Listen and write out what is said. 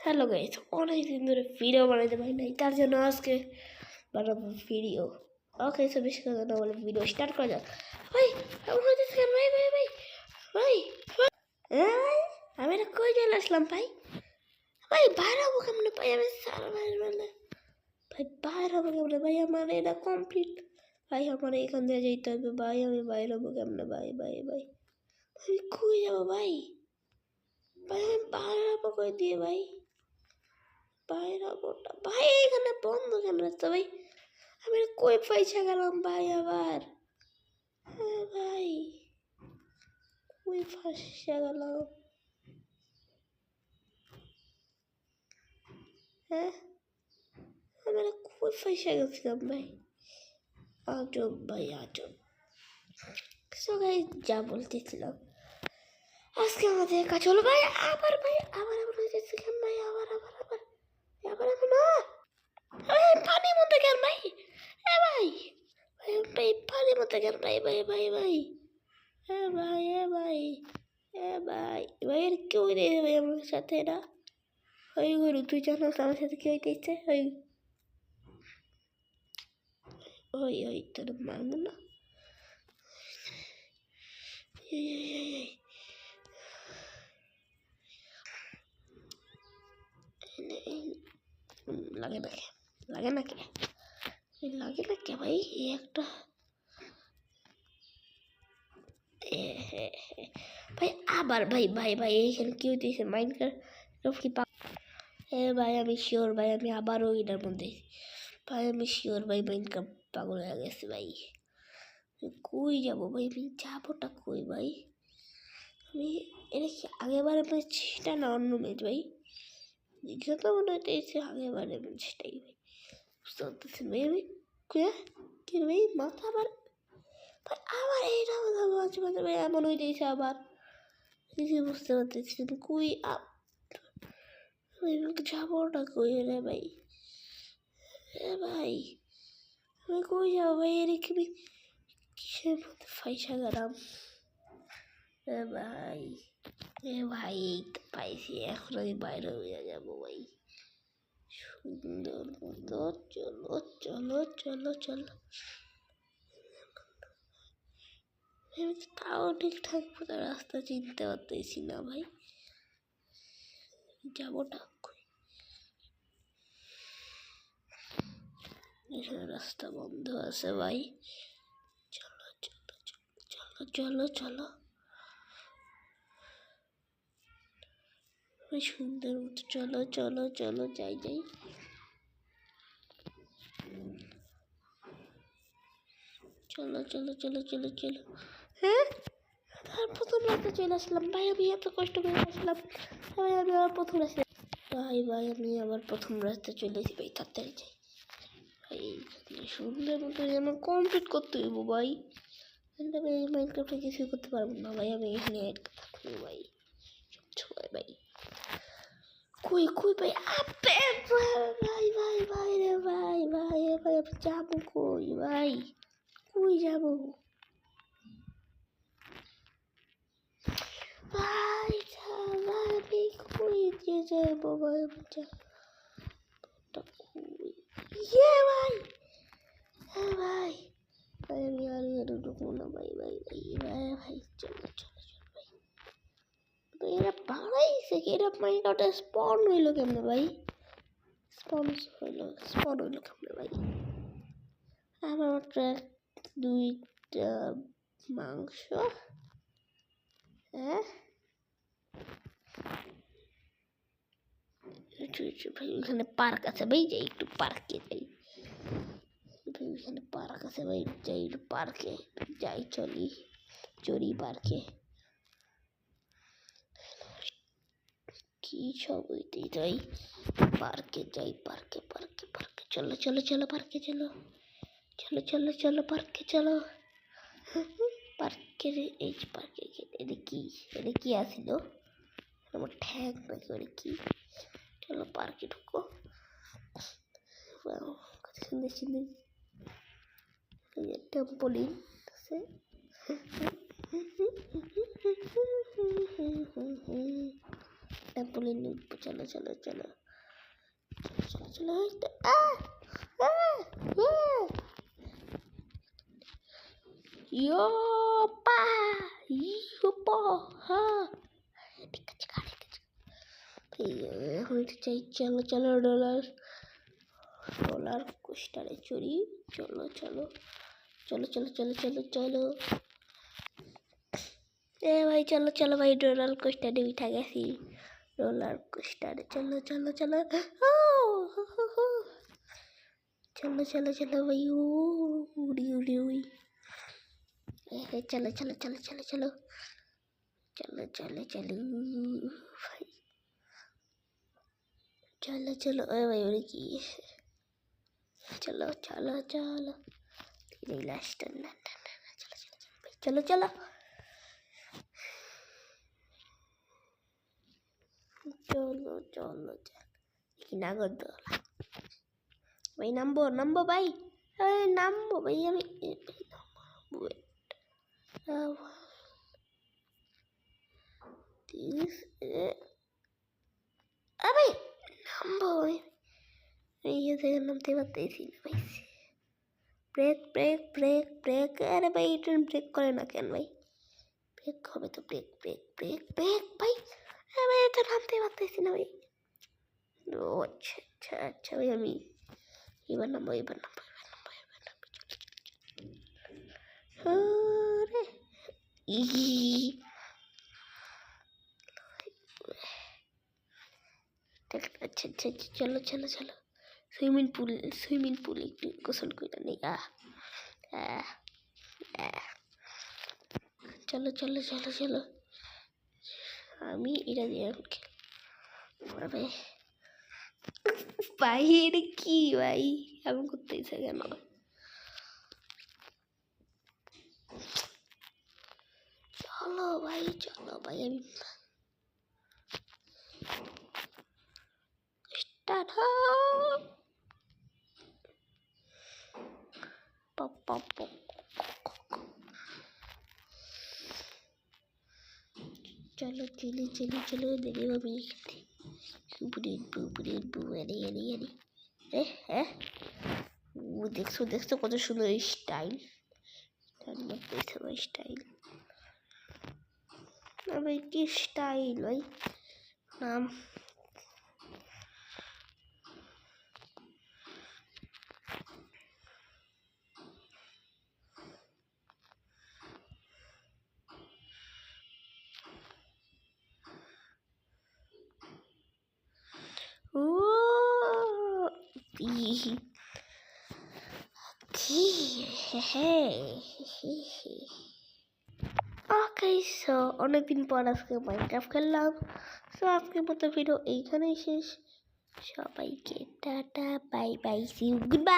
Hello guys, অনেক দিন ধরে ভিডিও বানাইতে পারি নাই, তার জন্য আজকে বানাবো ভিডিও। ওকে, তো বেশি কথা না বলে ভিডিও স্টার্ট করা যাক। ভাই ভাই ভাই ভাই ভাই ভাই ভাই আমি এটা কই চলে আসলাম ভাই? ভাই বাইরে হবো কেমনে ভাই? আমি সারা ভাই মানে ভাই বাইরে হবো কেমনে ভাই? আমার এটা কমপ্লিট ভাই, আমার এখান দিয়ে যেতে হবে ভাই। আমি বাইরে হবো কেমনে ভাই? ভাই ভাই আমি কই যাবো ভাই? ভাই আমি বাইরে হবো কই দিয়ে ভাই? বাইরে গোটা ভাই এখানে বন্ধ কেন রাস্তা ভাই? আমি কই পয়সা গেলাম ভাই আবার? হ্যাঁ ভাই কই ফাঁসা গেলাম? হ্যাঁ আমি কই ফাঁসা গেছিলাম ভাই? আজব ভাই আজব। সো গাইস, যা বলতেছিলাম, আজকে আমাদের কাজ হলো ভাই আবার হয়ে কেন ভাই? আবার আবার না পানির মধ্যে কেন ভাই? এ ভাই ভাই পানির মধ্যে কেন ভাই? ভাই ভাই ভাই এ ভাই এ ভাই এ ভাই ভাই এর কেউ নেই ভাই আমার সাথে না। ওই গরু তুই জানাস আমার সাথে কি হইতেছে? ওই ওই ওই তোর মারবো না। লাগে না কে? লাগে না কে? লাগে না কে ভাই? এই একটা ভাই আবার ভাই ভাই ভাই এইখানে কি হইতেছে? মাইনক্রাফট কি ভাই আমি শিওর ভাই, আমি আবারও এটার মধ্যে ভাই, আমি শিওর ভাই মাইনক্রাফট পাগল হয়ে গেছে ভাই। কই যাবো ভাই? আমি যাবোটা কই ভাই? আমি এটা কি আগেবারে ম্যাচটা না অন্য ম্যাচ ভাই? দেখে তো মনে হইতেছে আগেবারে ম্যাচটাই ভাই। বুঝতে পারতেছেন ভাই আমি কি ভাই মাথা আবার ভাই আবার এইটা মাঝে মাঝে ভাই এমন হইতেছে আবার। কিছু বুঝতে পারতেছি আমি কই যাবোটা কই রে ভাই? ভাই আমি কই যাবো ভাই? এর কি কিসের মধ্যে ফাইসা গেলাম? ভাই ভাই এই তো পাইছি, এখন আমি বাইরে হয়ে যাবো ভাই। সুন্দর মতো চলো চলো চলো চলো। আমি তো তাও ঠিকঠাক মতো রাস্তা চিনতে পারতেছি না ভাই। যাবোটা কই? এখানে রাস্তা বন্ধ আছে ভাই। চলো চলো চলো চলো চলো ভাই, সুন্দর মতো চলো চলো চলো যাই যাই। চলো চলো চলো চলো চলো। হ্যাঁ আর প্রথম রাস্তা চলে আসলাম ভাই। আমি এত কষ্ট করে আসলাম ভাই, আমি আবার প্রথম রাস্তা ভাই ভাই আমি আবার প্রথম রাস্তা চলে এসেছি ভাই। তাড়াতাড়ি যাই ভাই, সুন্দর মতো যেন কমপ্লিট করতে হইব ভাই। আমি এই মাইনক্রাফটে কিছুই করতে পারবো না ভাই, আমি এখানে থাকবো ভাই সবসময় ভাই। কই কই ভাই আপে ভাই ভাই ভাই রে ভাই ভাই ভাই আমি যাবো কই ভাই? কই যাবো ভাই? আমি কই দিয়ে যাবো ভাই? ইয়ে ভাই হ্যাঁ ভাই ভাই আমি আর ঢুকবো না ভাই ভাই ভাই ভাই ভাই চলো চলো চলো ভাই। এরা বাড়াইছে কি? এরা মাইনক্রাফটে স্পন হইলো কেমনে ভাই? স্পন হইলো কেমনে ভাই? আমার মাত্র 2টা মাংস। হ্যাঁ ভাই ওখানে পার্ক আছে ভাই, যাই একটু পার্কে যাই ভাই। ওখানে পার্ক আছে ভাই, যাই একটু পার্কে যাই, চড়ি পার্কে। কি সব হইতে যাই পার্কে, যাই পার্কে পার্কে পার্কে চলো চলো চলো পার্কে চলো চলো চলো চলো পার্কে চলো। পার্কের এই পার্কে এটা কি আসিল? আমার ঠ্যাং নাকি ওটা কি? চলো পার্কে ঢুকো। কত সুন্দর সুন্দর ট্রাম্পোলিন আছে। ট্রাম্পোলিন উঠবো, চলো চলো চলো চলো চলো। ইয়োপা ইয়োপা, হ্যাঁ ঠিক আছে গাড়ি আছে। এখন চাই, চলো চলো রোলার কোস্টারে চড়ি, চলো চলো চলো চলো চলো চলো চলো। এ ভাই চলো চলো ভাই, রোলার কোস্টারে উঠা গেছি, রোলার কোস্টারে চলো চলো চলো। চলো চলো চলো ভাই, ও উড়ি উড়ি উড়ি। চলো চলো চলো চলো চলো চলো চলো চলো ভাই, চলো চলো। ওই ভাই ওরে কি, চলো চলো চলো লাস্ট, না না না চলো চলো চলো ভাই, চলো চলো চলো চলো চলো। কি নাগরদোলা ভাই, নামবো নামবো ভাই, নামবো ভাই আমি, ভাই নামবো ভাই, ইয়ে থেকে নামতে পারতেছি না ভাই। ব্রেক ব্রেক ব্রেক ব্রেক, আরে ভাই ট্রেন ব্রেক করে না কেন ভাই, ব্রেক হবে তো, ব্রেক ব্রেক ব্রেক ব্রেক ভাই। হ্যাঁ ভাই তো নামতে পারতেছি না ভাই। ও আচ্ছা আচ্ছা আচ্ছা ভাই, আমি এবার নামবো এবার নামবো এবার নামবো এবার নামবো, আরে আচ্ছা আচ্ছা চলো চলো চলো। সুইমিং পুল একটু গোসল করে নেই। চলো চলো চলো চলো, আমি এটা দিয়ে পড়বে ভাই, এটা কি ভাই এমন করতেছে কেন? চলো ভাই চলো ভাই, আমি স্টার্ট পপ পপ পপ। চলো চলো চলো চলো, দেখে আমি হ্যাঁ দেখছো দেখছো কত সুন্দর স্টাইল, স্টাইল ভাই, কি স্টাইল ভাই, নাম ওকে। সো অনেকদিন পর আজকে মাইনক্রাফট খেললাম। সো আজকের মতো ভিডিও এইখানেই শেষ। সবাইকে tata bye bye, see you, good bye.